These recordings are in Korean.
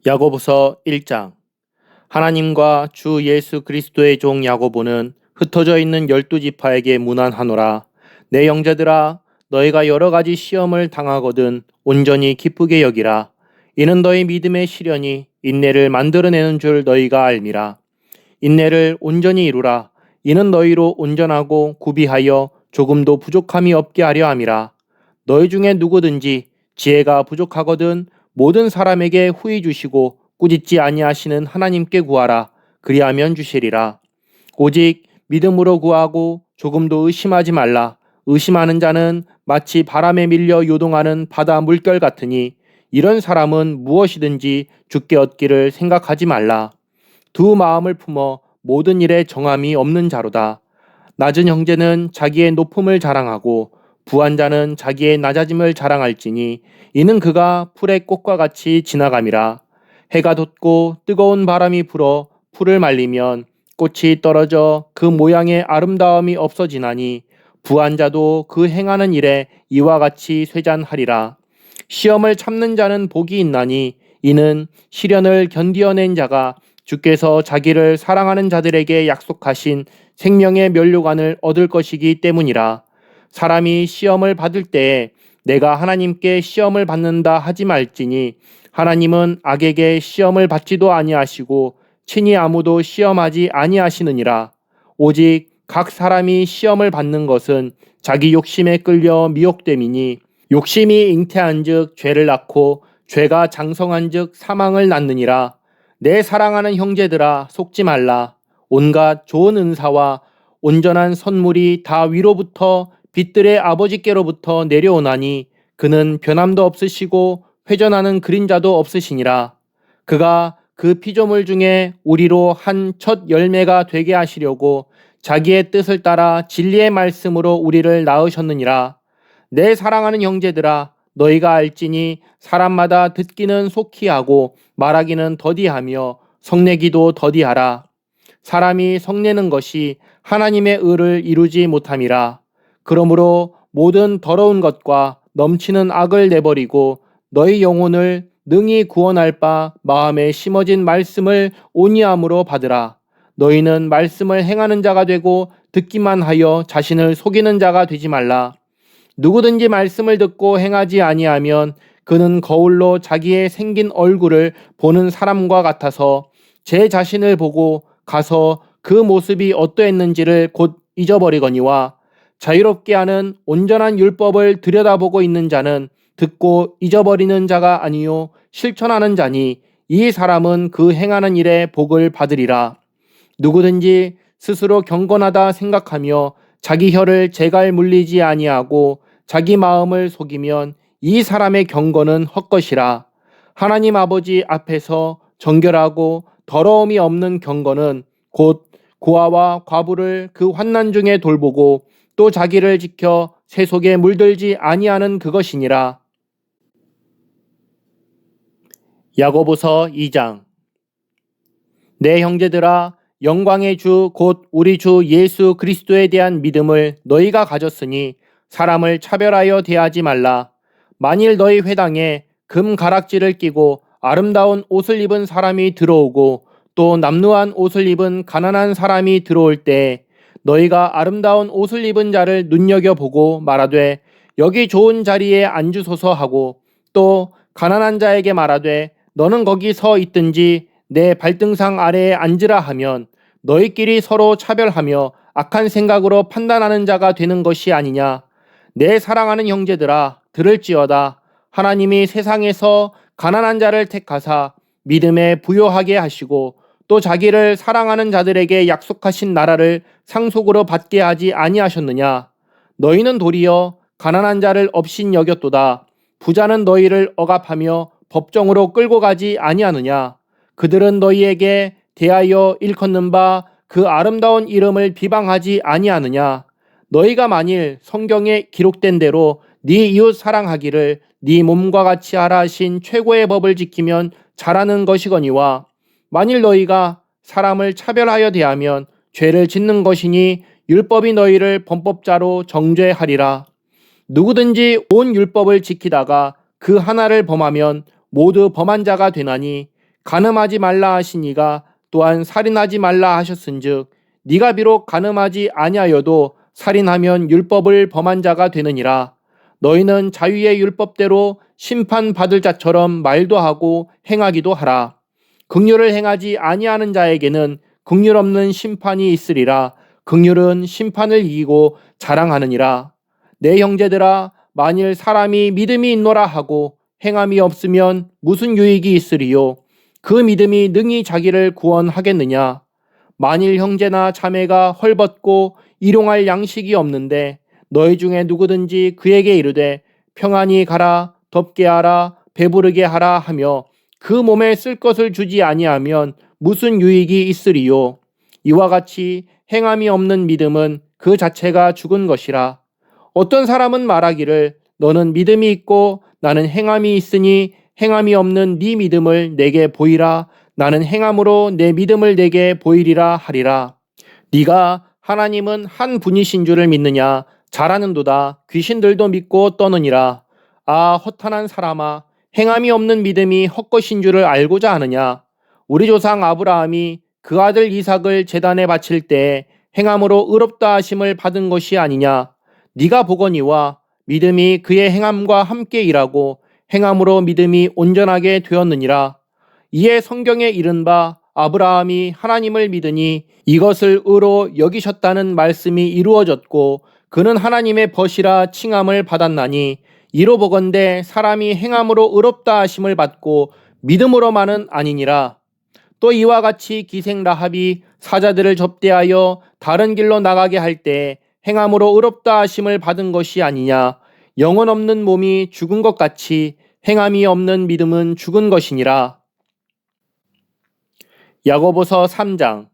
야고보서 1장. 하나님과 주 예수 그리스도의 종 야고보는 흩어져 있는 12지파에게 문안하노라. 내 형제들아, 너희가 여러 가지 시험을 당하거든 온전히 기쁘게 여기라. 이는 너희 믿음의 시련이 인내를 만들어내는 줄 너희가 알미라. 인내를 온전히 이루라. 이는 너희로 온전하고 구비하여 조금도 부족함이 없게 하려 함이라. 너희 중에 누구든지 지혜가 부족하거든 모든 사람에게 후히 주시고 꾸짖지 아니하시는 하나님께 구하라. 그리하면 주시리라. 오직 믿음으로 구하고 조금도 의심하지 말라. 의심하는 자는 마치 바람에 밀려 요동하는 바다 물결 같으니 이런 사람은 무엇이든지 주께 얻기를 생각하지 말라. 두 마음을 품어 모든 일에 정함이 없는 자로다. 낮은 형제는 자기의 높음을 자랑하고 부한 자는 자기의 낮아짐을 자랑할지니 이는 그가 풀의 꽃과 같이 지나감이라. 해가 돋고 뜨거운 바람이 불어 풀을 말리면 꽃이 떨어져 그 모양의 아름다움이 없어지나니 부한 자도 그 행하는 일에 이와 같이 쇠잔하리라. 시험을 참는 자는 복이 있나니 이는 시련을 견디어낸 자가 주께서 자기를 사랑하는 자들에게 약속하신 생명의 면류관을 얻을 것이기 때문이라. 사람이 시험을 받을 때에 내가 하나님께 시험을 받는다 하지 말지니 하나님은 악에게 시험을 받지도 아니하시고 친히 아무도 시험하지 아니하시느니라. 오직 각 사람이 시험을 받는 것은 자기 욕심에 끌려 미혹됨이니 욕심이 잉태한즉 죄를 낳고 죄가 장성한즉 사망을 낳느니라. 내 사랑하는 형제들아, 속지 말라. 온갖 좋은 은사와 온전한 선물이 다 위로부터 빛들의 아버지께로부터 내려오나니 그는 변함도 없으시고 회전하는 그림자도 없으시니라. 그가 그 피조물 중에 우리로 한 첫 열매가 되게 하시려고 자기의 뜻을 따라 진리의 말씀으로 우리를 낳으셨느니라. 내 사랑하는 형제들아, 너희가 알지니 사람마다 듣기는 속히 하고 말하기는 더디하며 성내기도 더디하라. 사람이 성내는 것이 하나님의 의를 이루지 못함이라. 그러므로 모든 더러운 것과 넘치는 악을 내버리고 너희 영혼을 능히 구원할 바 마음에 심어진 말씀을 온유함으로 받으라. 너희는 말씀을 행하는 자가 되고 듣기만 하여 자신을 속이는 자가 되지 말라. 누구든지 말씀을 듣고 행하지 아니하면 그는 거울로 자기의 생긴 얼굴을 보는 사람과 같아서 제 자신을 보고 가서 그 모습이 어떠했는지를 곧 잊어버리거니와 자유롭게 하는 온전한 율법을 들여다보고 있는 자는 듣고 잊어버리는 자가 아니요 실천하는 자니 이 사람은 그 행하는 일에 복을 받으리라. 누구든지 스스로 경건하다 생각하며 자기 혀를 제갈 물리지 아니하고 자기 마음을 속이면 이 사람의 경건은 헛것이라. 하나님 아버지 앞에서 정결하고 더러움이 없는 경건은 곧 고아와 과부를 그 환난 중에 돌보고 또 자기를 지켜 새 속에 물들지 아니하는 그것이니라. 야고보서 2장. 내 형제들아, 영광의 주 곧 우리 주 예수 그리스도에 대한 믿음을 너희가 가졌으니 사람을 차별하여 대하지 말라. 만일 너희 회당에 금 가락지를 끼고 아름다운 옷을 입은 사람이 들어오고 또 남루한 옷을 입은 가난한 사람이 들어올 때 너희가 아름다운 옷을 입은 자를 눈여겨보고 말하되 여기 좋은 자리에 앉으소서 하고 또 가난한 자에게 말하되 너는 거기 서 있든지 내 발등상 아래에 앉으라 하면 너희끼리 서로 차별하며 악한 생각으로 판단하는 자가 되는 것이 아니냐. 내 사랑하는 형제들아, 들을지어다. 하나님이 세상에서 가난한 자를 택하사 믿음에 부요하게 하시고 또 자기를 사랑하는 자들에게 약속하신 나라를 상속으로 받게 하지 아니하셨느냐. 너희는 도리어 가난한 자를 업신 여겼도다. 부자는 너희를 억압하며 법정으로 끌고 가지 아니하느냐. 그들은 너희에게 대하여 일컫는 바 그 아름다운 이름을 비방하지 아니하느냐. 너희가 만일 성경에 기록된 대로 네 이웃 사랑하기를 네 몸과 같이 하라 하신 최고의 법을 지키면 잘하는 것이거니와 만일 너희가 사람을 차별하여 대하면 죄를 짓는 것이니 율법이 너희를 범법자로 정죄하리라. 누구든지 온 율법을 지키다가 그 하나를 범하면 모두 범한 자가 되나니 간음하지 말라 하시니가 또한 살인하지 말라 하셨은즉 네가 비록 간음하지 아니하여도 살인하면 율법을 범한 자가 되느니라. 너희는 자유의 율법대로 심판받을 자처럼 말도 하고 행하기도 하라. 긍휼을 행하지 아니하는 자에게는 긍휼 없는 심판이 있으리라. 긍휼은 심판을 이기고 자랑하느니라. 내 형제들아, 만일 사람이 믿음이 있노라 하고 행함이 없으면 무슨 유익이 있으리요? 그 믿음이 능히 자기를 구원하겠느냐? 만일 형제나 자매가 헐벗고 일용할 양식이 없는데 너희 중에 누구든지 그에게 이르되 평안히 가라, 덥게 하라, 배부르게 하라 하며 그 몸에 쓸 것을 주지 아니하면 무슨 유익이 있으리요? 이와 같이 행함이 없는 믿음은 그 자체가 죽은 것이라. 어떤 사람은 말하기를 너는 믿음이 있고 나는 행함이 있으니 행함이 없는 네 믿음을 내게 보이라. 나는 행함으로 내 믿음을 내게 보이리라 하리라. 네가 하나님은 한 분이신 줄을 믿느냐? 잘하는도다. 귀신들도 믿고 떠느니라. 아, 허탄한 사람아, 행함이 없는 믿음이 헛것인 줄을 알고자 하느냐? 우리 조상 아브라함이 그 아들 이삭을 제단에 바칠 때에 행함으로 의롭다 하심을 받은 것이 아니냐? 네가 보거니와 믿음이 그의 행함과 함께 일하고 행함으로 믿음이 온전하게 되었느니라. 이에 성경에 이른바 아브라함이 하나님을 믿으니 이것을 의로 여기셨다는 말씀이 이루어졌고 그는 하나님의 벗이라 칭함을 받았나니 이로 보건대 사람이 행함으로 의롭다 하심을 받고 믿음으로만은 아니니라. 또 이와 같이 기생 라합이 사자들을 접대하여 다른 길로 나가게 할 때 행함으로 의롭다 하심을 받은 것이 아니냐. 영혼 없는 몸이 죽은 것 같이 행함이 없는 믿음은 죽은 것이니라. 야고보서 3장.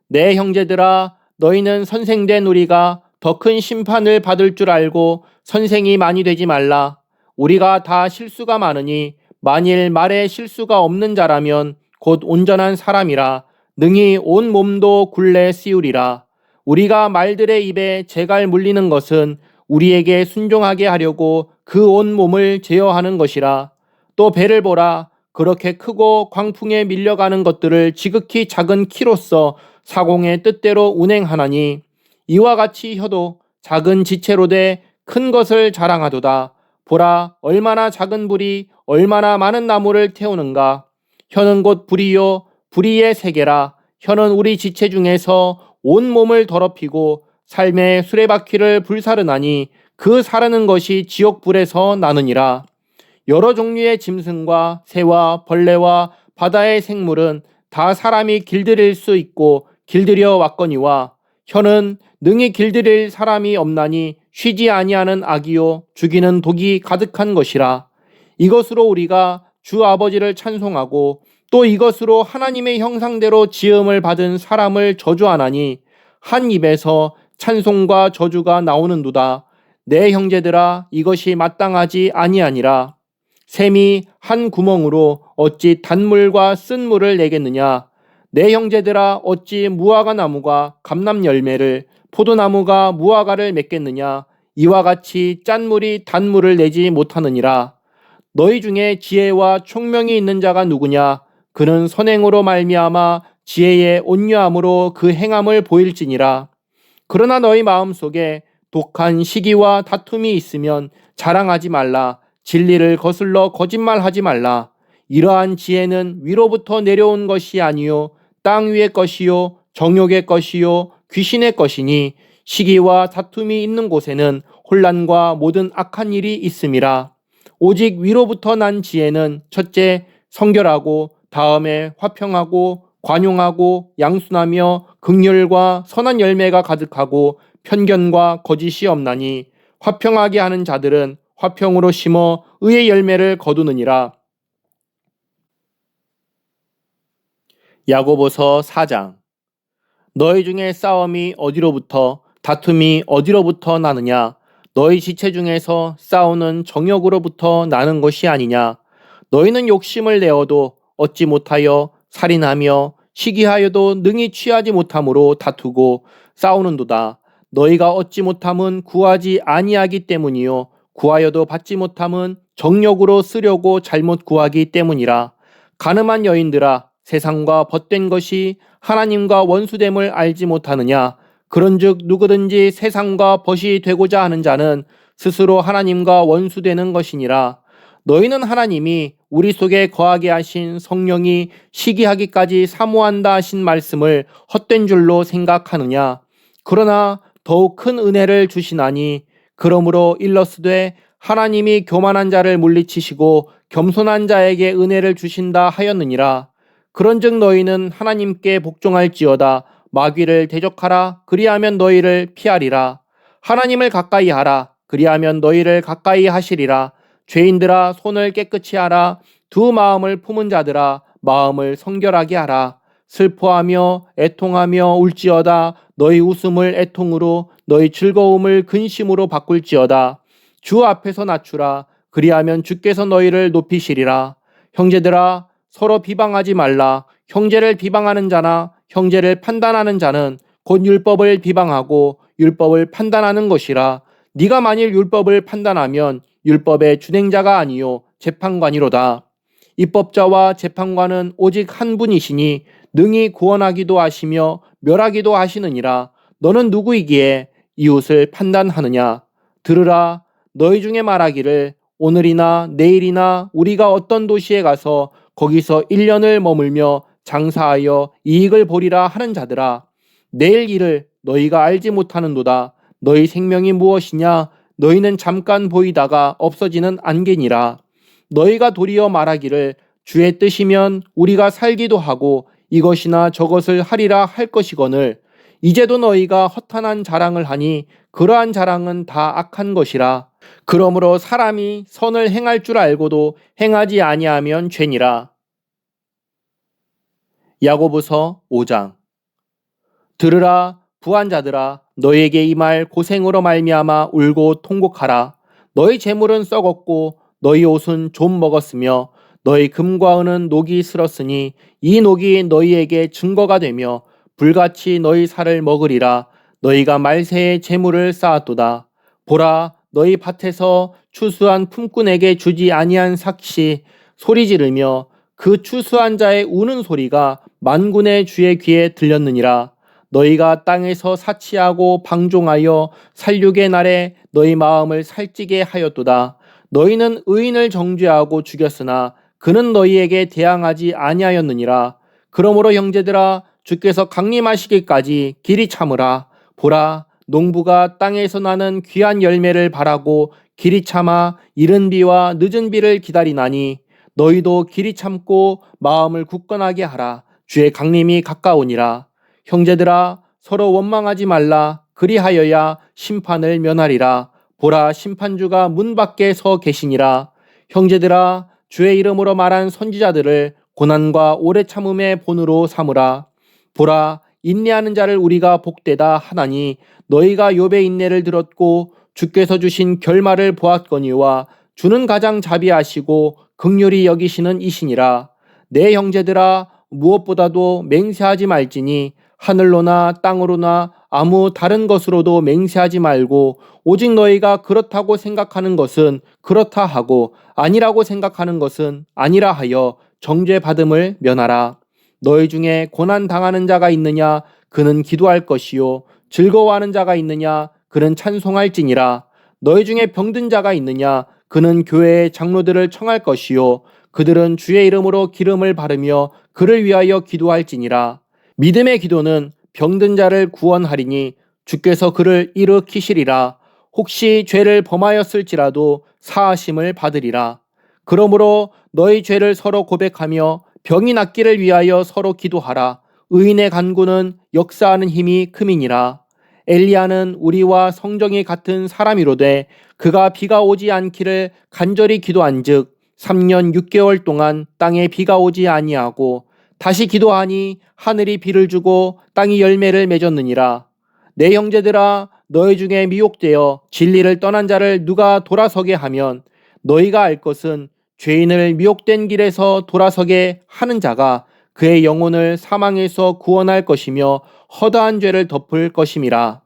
내 형제들아, 너희는 선생된 우리가 더 큰 심판을 받을 줄 알고 선생이 많이 되지 말라. 우리가 다 실수가 많으니 만일 말에 실수가 없는 자라면 곧 온전한 사람이라 능히 온 몸도 굴레 씌우리라. 우리가 말들의 입에 재갈 물리는 것은 우리에게 순종하게 하려고 그 온 몸을 제어하는 것이라. 또 배를 보라. 그렇게 크고 광풍에 밀려가는 것들을 지극히 작은 키로서 사공의 뜻대로 운행하나니 이와 같이 혀도 작은 지체로 돼 큰 것을 자랑하도다. 보라, 얼마나 작은 불이 얼마나 많은 나무를 태우는가. 혀는 곧 불이요 불의의 세계라. 혀는 우리 지체 중에서 온 몸을 더럽히고 삶의 수레바퀴를 불사르나니 그 사르는 것이 지옥불에서 나느니라. 여러 종류의 짐승과 새와 벌레와 바다의 생물은 다 사람이 길들일 수 있고 길들여 왔거니와 혀는 능히 길들일 사람이 없나니 쉬지 아니하는 악이요 죽이는 독이 가득한 것이라. 이것으로 우리가 주 아버지를 찬송하고 또 이것으로 하나님의 형상대로 지음을 받은 사람을 저주하나니 한 입에서 찬송과 저주가 나오는도다. 내 형제들아, 이것이 마땅하지 아니하니라. 샘이 한 구멍으로 어찌 단물과 쓴 물을 내겠느냐. 내 형제들아, 어찌 무화과 나무가 감람 열매를 포도나무가 무화과를 맺겠느냐. 이와 같이 짠물이 단물을 내지 못하느니라. 너희 중에 지혜와 총명이 있는 자가 누구냐. 그는 선행으로 말미암아 지혜의 온유함으로 그 행함을 보일지니라. 그러나 너희 마음속에 독한 시기와 다툼이 있으면 자랑하지 말라. 진리를 거슬러 거짓말하지 말라. 이러한 지혜는 위로부터 내려온 것이 아니요 땅 위의 것이요 정욕의 것이요 귀신의 것이니 시기와 다툼이 있는 곳에는 혼란과 모든 악한 일이 있음이라. 오직 위로부터 난 지혜는 첫째 성결하고 다음에 화평하고 관용하고 양순하며 긍휼과 선한 열매가 가득하고 편견과 거짓이 없나니 화평하게 하는 자들은 화평으로 심어 의의 열매를 거두느니라. 야고보서 4장. 너희 중에 싸움이 어디로부터 다툼이 어디로부터 나느냐. 너희 지체 중에서 싸우는 정욕으로부터 나는 것이 아니냐. 너희는 욕심을 내어도 얻지 못하여 살인하며 시기하여도 능히 취하지 못함으로 다투고 싸우는도다. 너희가 얻지 못함은 구하지 아니하기 때문이요 구하여도 받지 못함은 정욕으로 쓰려고 잘못 구하기 때문이라. 가늠한 여인들아, 세상과 벗된 것이 하나님과 원수됨을 알지 못하느냐? 그런즉 누구든지 세상과 벗이 되고자 하는 자는 스스로 하나님과 원수되는 것이니라. 너희는 하나님이 우리 속에 거하게 하신 성령이 시기하기까지 사모한다 하신 말씀을 헛된 줄로 생각하느냐? 그러나 더욱 큰 은혜를 주시나니 그러므로 일러스되 하나님이 교만한 자를 물리치시고 겸손한 자에게 은혜를 주신다 하였느니라. 그런즉 너희는 하나님께 복종할지어다. 마귀를 대적하라. 그리하면 너희를 피하리라. 하나님을 가까이 하라. 그리하면 너희를 가까이 하시리라. 죄인들아, 손을 깨끗이 하라. 두 마음을 품은 자들아, 마음을 성결하게 하라. 슬퍼하며 애통하며 울지어다. 너희 웃음을 애통으로, 너희 즐거움을 근심으로 바꿀지어다. 주 앞에서 낮추라. 그리하면 주께서 너희를 높이시리라. 형제들아, 서로 비방하지 말라. 형제를 비방하는 자나 형제를 판단하는 자는 곧 율법을 비방하고 율법을 판단하는 것이라. 네가 만일 율법을 판단하면 율법의 준행자가 아니요 재판관이로다. 입법자와 재판관은 오직 한 분이시니 능히 구원하기도 하시며 멸하기도 하시느니라. 너는 누구이기에 이웃을 판단하느냐? 들으라. 너희 중에 말하기를 오늘이나 내일이나 우리가 어떤 도시에 가서 거기서 1년을 머물며 장사하여 이익을 보리라 하는 자들아, 내일 일을 너희가 알지 못하는도다. 너희 생명이 무엇이냐? 너희는 잠깐 보이다가 없어지는 안개니라. 너희가 도리어 말하기를 주의 뜻이면 우리가 살기도 하고 이것이나 저것을 하리라 할 것이거늘, 이제도 너희가 허탄한 자랑을 하니 그러한 자랑은 다 악한 것이라. 그러므로 사람이 선을 행할 줄 알고도 행하지 아니하면 죄니라. 야고보서 5장. 들으라. 부한 자들아, 너희에게 이 말 고생으로 말미암아 울고 통곡하라. 너희 재물은 썩었고 너희 옷은 좀 먹었으며 너희 금과 은은 녹이 슬었으니 이 녹이 너희에게 증거가 되며 불같이 너희 살을 먹으리라. 너희가 말세에 재물을 쌓았도다. 보라, 너희 밭에서 추수한 품꾼에게 주지 아니한 삭시 소리 지르며 그 추수한 자의 우는 소리가 만군의 주의 귀에 들렸느니라. 너희가 땅에서 사치하고 방종하여 살육의 날에 너희 마음을 살찌게 하였도다. 너희는 의인을 정죄하고 죽였으나 그는 너희에게 대항하지 아니하였느니라. 그러므로 형제들아, 주께서 강림하시기까지 길이 참으라. 보라, 농부가 땅에서 나는 귀한 열매를 바라고 길이 참아 이른 비와 늦은 비를 기다리나니 너희도 길이 참고 마음을 굳건하게 하라. 주의 강림이 가까우니라. 형제들아, 서로 원망하지 말라. 그리하여야 심판을 면하리라. 보라, 심판주가 문 밖에 서 계시니라. 형제들아, 주의 이름으로 말한 선지자들을 고난과 오래 참음의 본으로 삼으라. 보라, 인내하는 자를 우리가 복되다 하나니 너희가 욥의 인내를 들었고 주께서 주신 결말을 보았거니와 주는 가장 자비하시고 긍휼히 여기시는 이시니라. 내 형제들아, 무엇보다도 맹세하지 말지니 하늘로나 땅으로나 아무 다른 것으로도 맹세하지 말고 오직 너희가 그렇다고 생각하는 것은 그렇다 하고 아니라고 생각하는 것은 아니라 하여 정죄받음을 면하라. 너희 중에 고난 당하는 자가 있느냐? 그는 기도할 것이요. 즐거워하는 자가 있느냐? 그는 찬송할지니라. 너희 중에 병든 자가 있느냐? 그는 교회의 장로들을 청할 것이요. 그들은 주의 이름으로 기름을 바르며 그를 위하여 기도할지니라. 믿음의 기도는 병든 자를 구원하리니 주께서 그를 일으키시리라. 혹시 죄를 범하였을지라도 사하심을 받으리라. 그러므로 너희 죄를 서로 고백하며 병이 낫기를 위하여 서로 기도하라. 의인의 간구는 역사하는 힘이 큼이니라. 엘리야는 우리와 성정이 같은 사람이로되 그가 비가 오지 않기를 간절히 기도한즉 3년 6개월 동안 땅에 비가 오지 아니하고 다시 기도하니 하늘이 비를 주고 땅이 열매를 맺었느니라. 내 형제들아, 너희 중에 미혹되어 진리를 떠난 자를 누가 돌아서게 하면 너희가 알 것은 죄인을 미혹된 길에서 돌아서게 하는 자가 그의 영혼을 사망에서 구원할 것이며 허다한 죄를 덮을 것임이라.